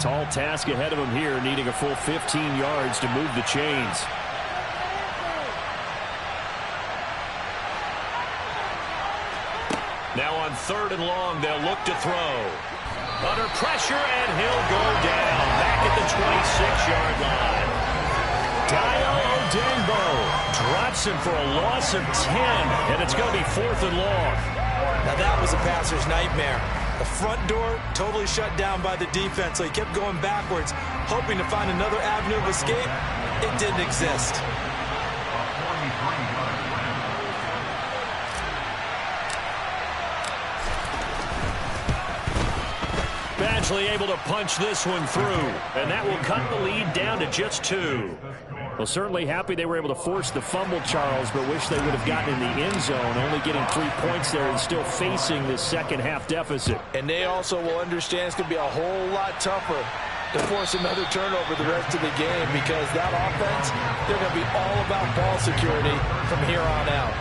Speaker 5: Tall task ahead of him here, needing a full 15 yards to move the chains.
Speaker 1: Now on 3rd and long, they'll look to throw. Under pressure, and he'll go down back at the 26-yard line.
Speaker 5: Dio Odengbo
Speaker 1: Drops him for a loss of 10, and it's going to be 4th and long.
Speaker 3: Now that was a passer's nightmare. The front door totally shut down by the defense, so he kept going backwards, hoping to find another avenue of escape. It didn't exist.
Speaker 1: Badgley able to punch this one through, and that will cut the lead down to just 2.
Speaker 5: Well, certainly happy they were able to force the fumble, Charles, but wish they would have gotten in the end zone, only getting 3 points there and still facing this second-half deficit.
Speaker 3: And they also will understand it's going to be a whole lot tougher to force another turnover the rest of the game, because that offense, they're going to be all about ball security from here on out.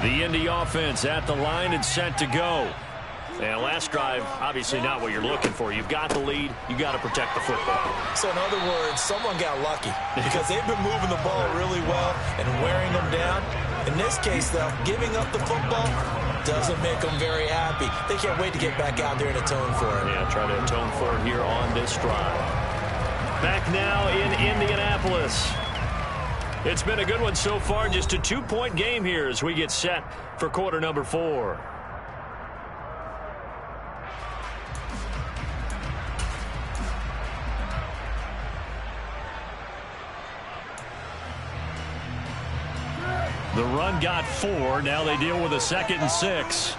Speaker 1: The Indy offense at the line and set to go. And last drive, obviously not what you're looking for. You've got the lead. You got to protect the football.
Speaker 3: So in other words, someone got lucky because they've been moving the ball really well and wearing them down. In this case, though, giving up the football doesn't make them very happy. They can't wait to get back out there and atone for it.
Speaker 1: Yeah, try to atone for it here on this drive. Back now in Indianapolis. It's been a good one so far. Just a 2-point game here as we get set for quarter number 4. The run got 4. Now they deal with a 2nd and 6.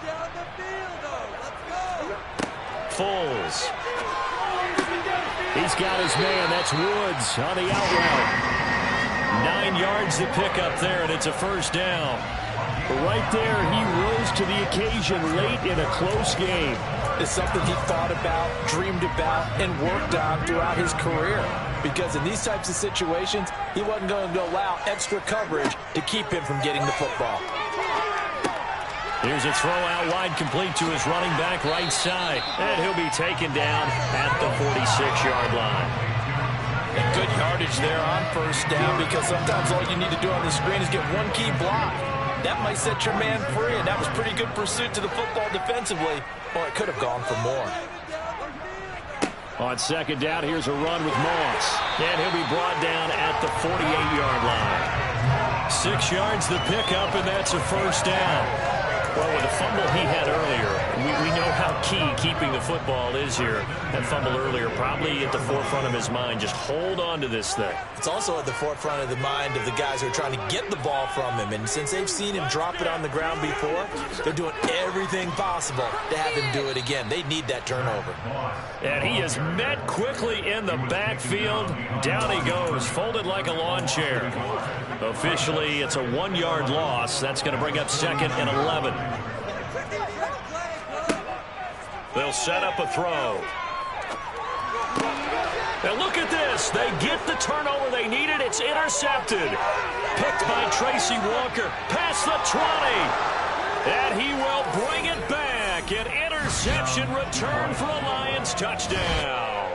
Speaker 1: Foles. He's got his man. That's Woods on the out route. 9 yards to pick up there, and it's a first down.
Speaker 5: Right there, he rose to the occasion late in a close game.
Speaker 4: It's something he thought about, dreamed about, and worked on throughout his career. Because in these types of situations, he wasn't going to allow extra coverage to keep him from getting the football.
Speaker 1: Here's a throw out wide, complete to his running back right side. And he'll be taken down at the 46-yard line.
Speaker 4: And good yardage there on first down, because sometimes all you need to do on the screen is get one key block. That might set your man free, and that was pretty good pursuit to the football defensively, or it could have gone for more.
Speaker 5: On second down, here's a run with Moss.
Speaker 1: And he'll be brought down at the 48-yard line. 6 yards the pickup, and that's a first down. Well, with the fumble he had earlier, we know how key keeping the football is here. That fumble earlier probably at the forefront of his mind. Just hold on to this thing.
Speaker 3: It's also at the forefront of the mind of the guys who are trying to get the ball from him. And since they've seen him drop it on the ground before, they're doing everything possible to have him do it again. They need that turnover.
Speaker 1: And he is met quickly in the backfield. Down he goes, folded like a lawn chair. Officially, it's a 1-yard loss. That's going to bring up 2nd and 11. They'll set up a throw. Now look at this. They get the turnover they needed. It's intercepted. Picked by Tracy Walker. Past the 20. And he will bring it back. An interception return for a Lions touchdown.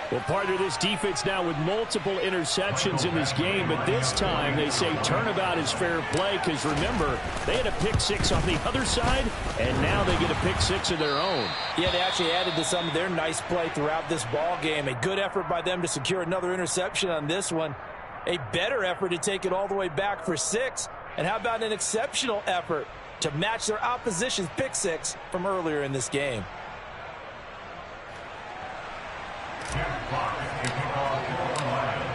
Speaker 5: Well, partner, this defense now with multiple interceptions in this game, but this time they say turnabout is fair play because, remember, they had a pick 6 on the other side, and now they get a pick 6 of their own.
Speaker 4: Yeah, they actually added to some of their nice play throughout this ball game. A good effort by them to secure another interception on this one. A better effort to take it all the way back for 6. And how about an exceptional effort to match their opposition's pick 6 from earlier in this game?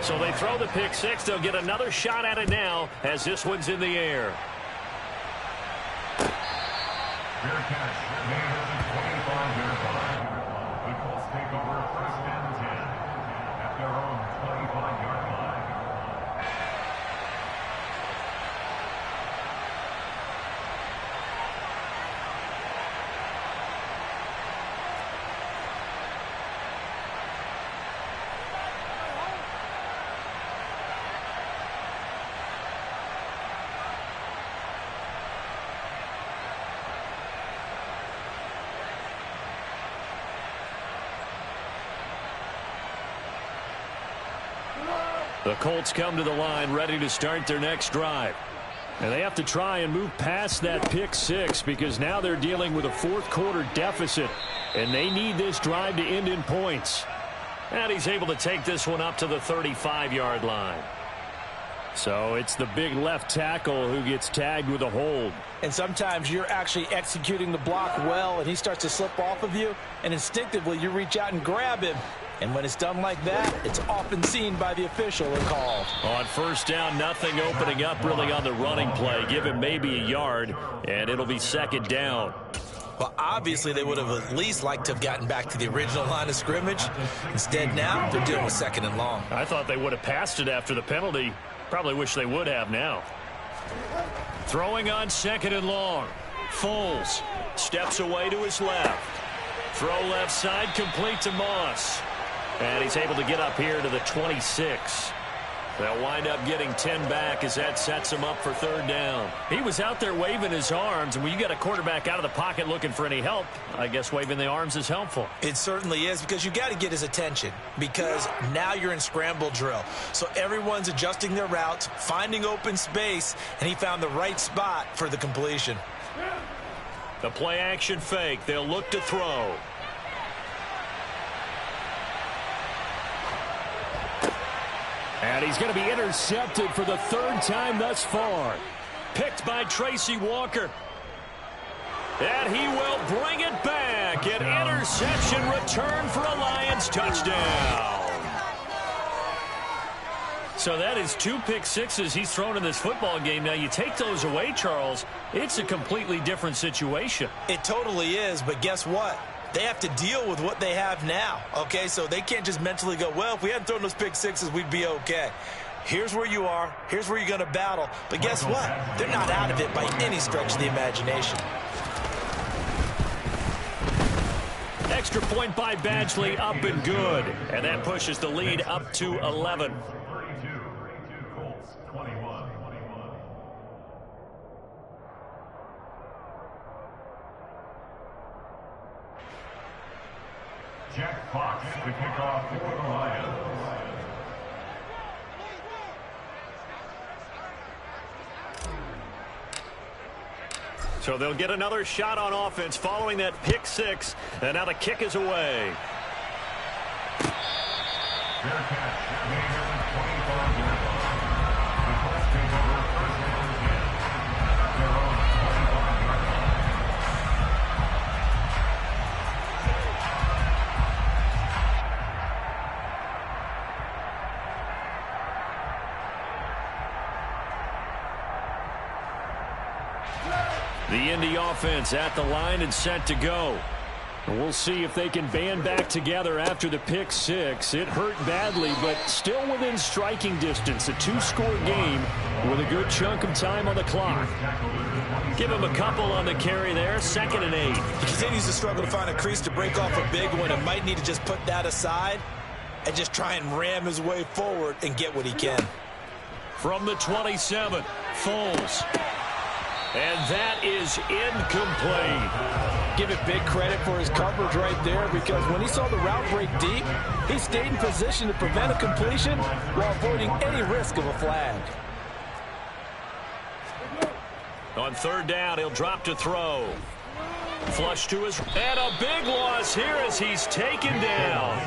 Speaker 1: So they throw the pick 6. They'll get another shot at it now as this one's in the air.
Speaker 2: Fair catch made at the 25-yard line. The Colts take over 1st and 10 at their own 25-yard line.
Speaker 1: The Colts come to the line ready to start their next drive.
Speaker 5: And they have to try and move past that pick 6 because now they're dealing with a 4th quarter deficit. And they need this drive to end in points.
Speaker 1: And he's able to take this one up to the 35-yard line.
Speaker 5: So it's the big left tackle who gets tagged with a hold.
Speaker 4: And sometimes you're actually executing the block well, and he starts to slip off of you, and instinctively you reach out and grab him. And when it's done like that, it's often seen by the official and called.
Speaker 1: On first down, nothing opening up really on the running play. Give him maybe a yard, and it'll be 2nd down.
Speaker 3: Well, obviously, they would have at least liked to have gotten back to the original line of scrimmage. Instead, now they're dealing with 2nd and long.
Speaker 1: I thought they would have passed it after the penalty. Probably wish they would have now. Throwing on 2nd and long. Foles steps away to his left. Throw left side, complete to Moss. And he's able to get up here to the 26. They'll wind up getting 10 back as that sets him up for third down. He was out there waving his arms, and when you got a quarterback out of the pocket looking for any help, I guess waving the arms is helpful.
Speaker 3: It certainly is, because you got to get his attention, because now you're in scramble drill. So everyone's adjusting their routes, finding open space, and he found the right spot for the completion.
Speaker 1: The play action fake. They'll look to throw. And he's going to be intercepted for the third time thus far. Picked by Tracy Walker. And he will bring it back. An interception return for a Lions touchdown. So that is 2 pick sixes he's thrown in this football game. Now you take those away, Charles, it's a completely different situation.
Speaker 3: It totally is, but guess what? They have to deal with what they have now, okay? So they can't just mentally go, well, if we hadn't thrown those pick sixes, we'd be okay. Here's where you are. Here's where you're going to battle. But guess what? They're not out of it by any stretch of the imagination.
Speaker 1: Extra point by Badgley, up and good. And that pushes the lead up to 11.
Speaker 2: 32 Colts, 21. Jack Fox to kick off for the Lions.
Speaker 1: So they'll get another shot on offense following that pick six. And now the kick is away.
Speaker 2: Fair catch made at the 25-yard line. The Colts take over first and 10 at their own 25-yard line.
Speaker 1: The Indy offense at the line and set to go. We'll see if they can band back together after the pick six. It hurt badly, but still within striking distance. A 2-score game with a good chunk of time on the clock. Give him a couple on the carry there. 2nd and 8.
Speaker 3: He continues to struggle to find a crease to break off a big one, and might need to just put that aside and just try and ram his way forward and get what he can.
Speaker 1: From the 27, Foles. And that is incomplete.
Speaker 4: Give it big credit for his coverage right there, because when he saw the route break deep, he stayed in position to prevent a completion while avoiding any risk of a flag.
Speaker 1: On 3rd down, he'll drop to throw. Flush to his... And a big loss here as he's taken down.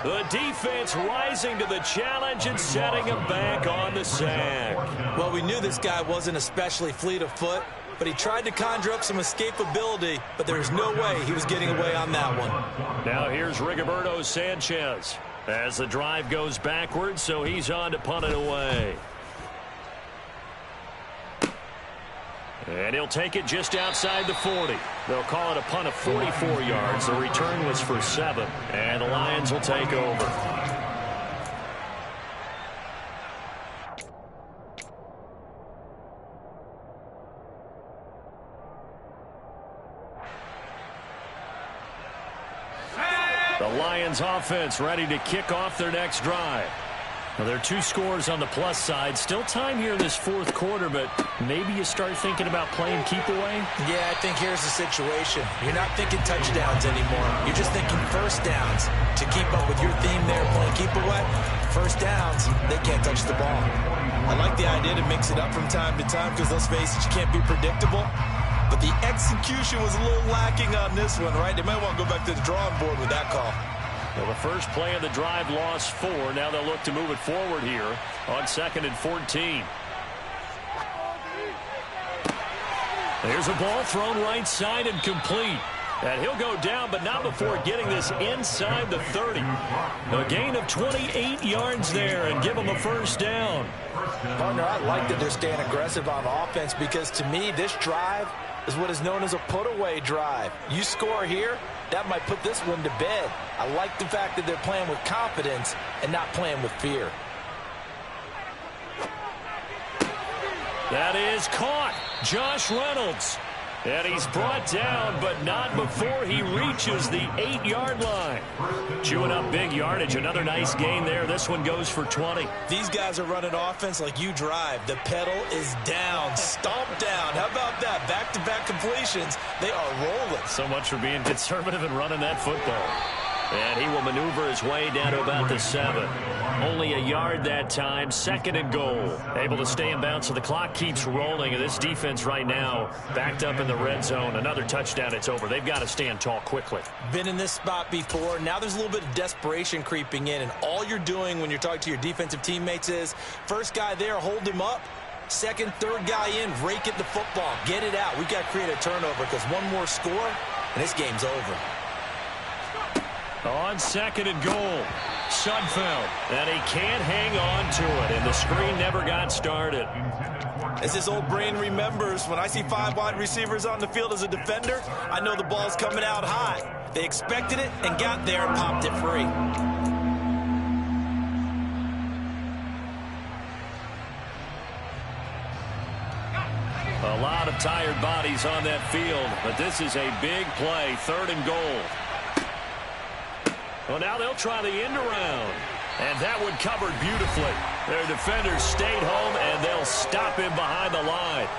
Speaker 1: The defense rising to the challenge and setting him back on the sack.
Speaker 3: Well, we knew this guy wasn't especially fleet of foot, but he tried to conjure up some escapability, but there was no way he was getting away on that one.
Speaker 1: Now here's Rigoberto Sanchez as the drive goes backwards, so he's on to punt it away. And he'll take it just outside the 40. They'll call it a punt of 44 yards. The return was for 7. And the Lions will take over. The Lions offense ready to kick off their next drive. Well, there are 2 scores on the plus side. Still time here in this 4th quarter, but maybe you start thinking about playing keep away?
Speaker 3: Yeah, I think here's the situation. You're not thinking touchdowns anymore. You're just thinking first downs. To keep up with your theme there, playing keep away, first downs, they can't touch the ball. I like the idea to mix it up from time to time, because let's face it, you can't be predictable. But the execution was a little lacking on this one, right? They might want to go back to the drawing board with that call.
Speaker 1: Well, the first play of the drive lost 4. Now they'll look to move it forward here on 2nd and 14. There's a ball thrown right side and complete. And he'll go down, but not before getting this inside the 30. A gain of 28 yards there and give him a first down.
Speaker 4: Partner, I like that they're staying aggressive on offense, because to me, this drive is what is known as a put-away drive. You score here, that might put this one to bed. I like the fact that they're playing with confidence and not playing with fear.
Speaker 1: That is caught. Josh Reynolds.
Speaker 5: And he's brought down, but not before he reaches the 8-yard line. Chewing up big yardage. Another nice gain there. This one goes for 20.
Speaker 3: These guys are running offense like you drive. The pedal is down, stomped down. How about that? Back-to-back completions. They are rolling.
Speaker 5: So much for being conservative and running that football. And he will maneuver his way down to about the 7. Only a yard that time, 2nd and goal. Able to stay in bounds, so the clock keeps rolling. And this defense right now backed up in the red zone. Another touchdown, it's over. They've got to stand tall quickly.
Speaker 3: Been in this spot before. Now there's a little bit of desperation creeping in. And all you're doing when you're talking to your defensive teammates is, first guy there, hold him up. Second, third guy in, rake at the football. Get it out. We've got to create a turnover because one more score, and this game's over.
Speaker 5: On 2nd and goal, Sudfeld, and he can't hang on to it, and the screen never got started.
Speaker 3: As his old brain remembers, when I see 5 wide receivers on the field as a defender, I know the ball's coming out high. They expected it and got there and popped it free.
Speaker 5: A lot of tired bodies on that field, but this is a big play, 3rd and goal. Well, now they'll try the end around. And that one covered beautifully. Their defenders stayed home, and they'll stop him behind the line.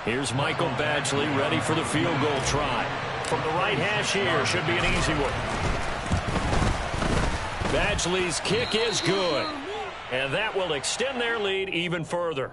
Speaker 5: Here's Michael Badgley ready for the field goal try. From the right hash here, should be an easy one. Badgley's kick is good. And that will extend their lead even further.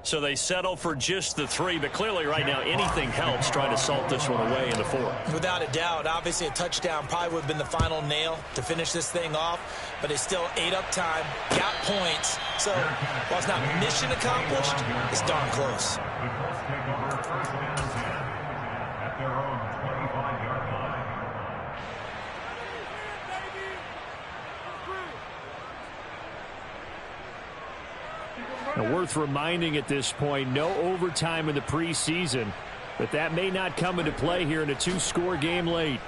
Speaker 5: So they settle for just the 3, but clearly right now anything helps trying to salt this one away in the 4th.
Speaker 3: Without a doubt, obviously a touchdown probably would have been the final nail to finish this thing off, but it's still 8 up time, got points. So while it's not mission accomplished, it's darn close.
Speaker 2: The Colts take over 1st and 10 at their own 25-yard line.
Speaker 5: Now, worth reminding at this point, no overtime in the preseason, but that may not come into play here in a 2-score game late.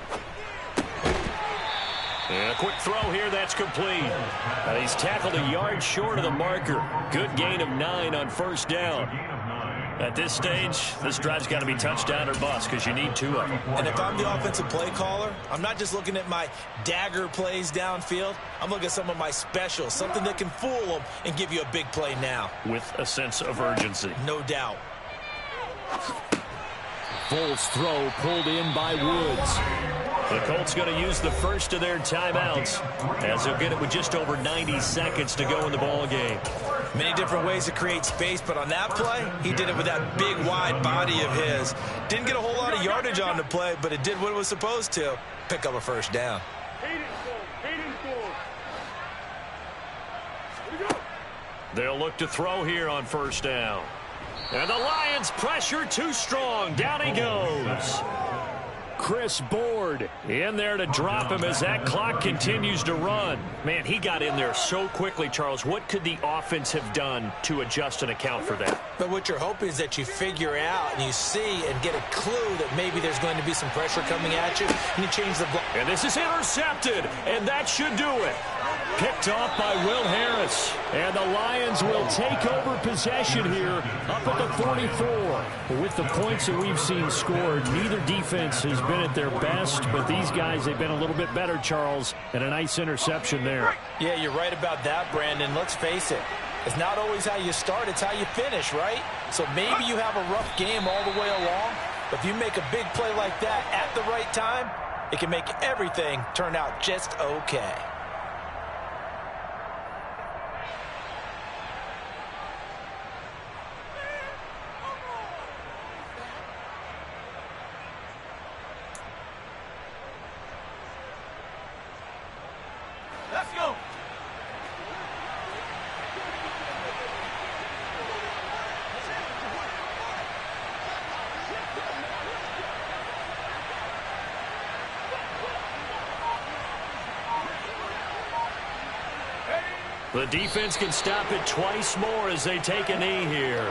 Speaker 5: And a quick throw here, that's complete. And he's tackled a yard short of the marker. Good gain of 9 on 1st down. At this stage, this drive's got to be touchdown or bust because you need 2 of them.
Speaker 3: And if I'm the offensive play caller, I'm not just looking at my dagger plays downfield. I'm looking at some of my specials, something that can fool them and give you a big play now.
Speaker 5: With a sense of urgency.
Speaker 3: No doubt.
Speaker 5: Foles' throw pulled in by Woods. The Colts going to use the first of their timeouts as they'll get it with just over 90 seconds to go in the ball game.
Speaker 3: Many different ways to create space, but on that play, he did it with that big, wide body of his. Didn't get a whole lot of yardage on the play, but it did what it was supposed to. Pick up a 1st down.
Speaker 5: They'll look to throw here on 1st down. And the Lions pressure too strong. Down he goes. Chris Board in there to drop him as that clock continues to run. Man, he got in there so quickly, Charles. What could the offense have done to adjust and account for that?
Speaker 3: But what you're hoping is that you figure out and you see and get a clue that maybe there's going to be some pressure coming at you, and you change the block.
Speaker 5: And this is intercepted, and that should do it. Picked off by Will Harris. And the Lions will take over possession here up at the 44. With the points that we've seen scored, neither defense has been at their best, but these guys, they've been a little bit better, Charles, and a nice interception there.
Speaker 3: Yeah, you're right about that, Brandon. Let's face it. It's not always how you start, it's how you finish, right? So maybe you have a rough game all the way along, but if you make a big play like that at the right time, it can make everything turn out just okay.
Speaker 4: Let's go.
Speaker 5: The defense can stop it twice more as they take a knee here.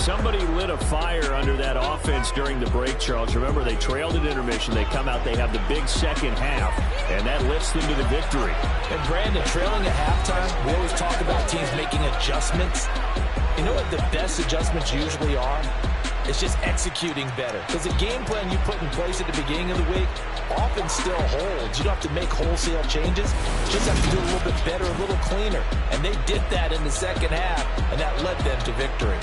Speaker 5: somebody lit a fire under that offense during the break, Charles. Remember, they trailed at intermission. They come out, they have the big second half, and that lifts them to the victory.
Speaker 3: And Brandon, trailing at halftime, we always talk about teams making adjustments. You know what the best adjustments usually are? It's just executing better. Because the game plan you put in place at the beginning of the week often still holds. You don't have to make wholesale changes. You just have to do a little bit better, a little cleaner. And they did that in the second half, and that led them to victory.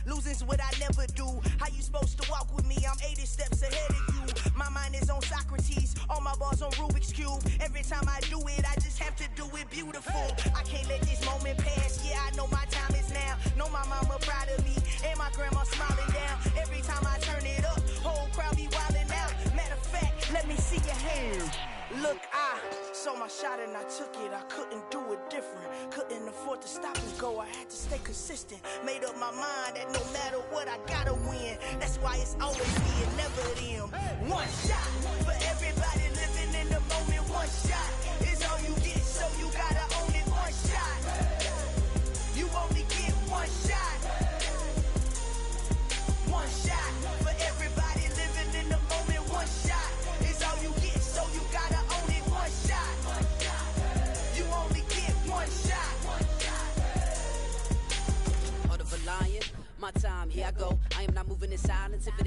Speaker 6: Losing's what I never do. How you supposed to walk with me? I'm 80 steps ahead of you. My mind is on Socrates, all my bars on Rubik's Cube. Every time I do it, I just have to do it beautiful. I can't let this moment pass. Yeah, I know my time is now. Know my mama proud of me, and my grandma smiling down. Every time I turn it up, whole crowd be wilding out. Matter of fact, let me see your hands. Look, I saw my shot and I took it. I couldn't do it different. Couldn't afford to stop and go. I had to stay consistent. Made up my mind that no matter what, I gotta win. That's why it's always me and never them. One shot for everybody living in the moment. One shot is all you get, so you gotta own it. One shot. You only get one shot. One shot for everybody living in the moment. One shot is all you get, so you gotta own it. One shot. You only get one shot.
Speaker 7: Heart of a lion, my time, here I go. I am not moving in silence if it ain't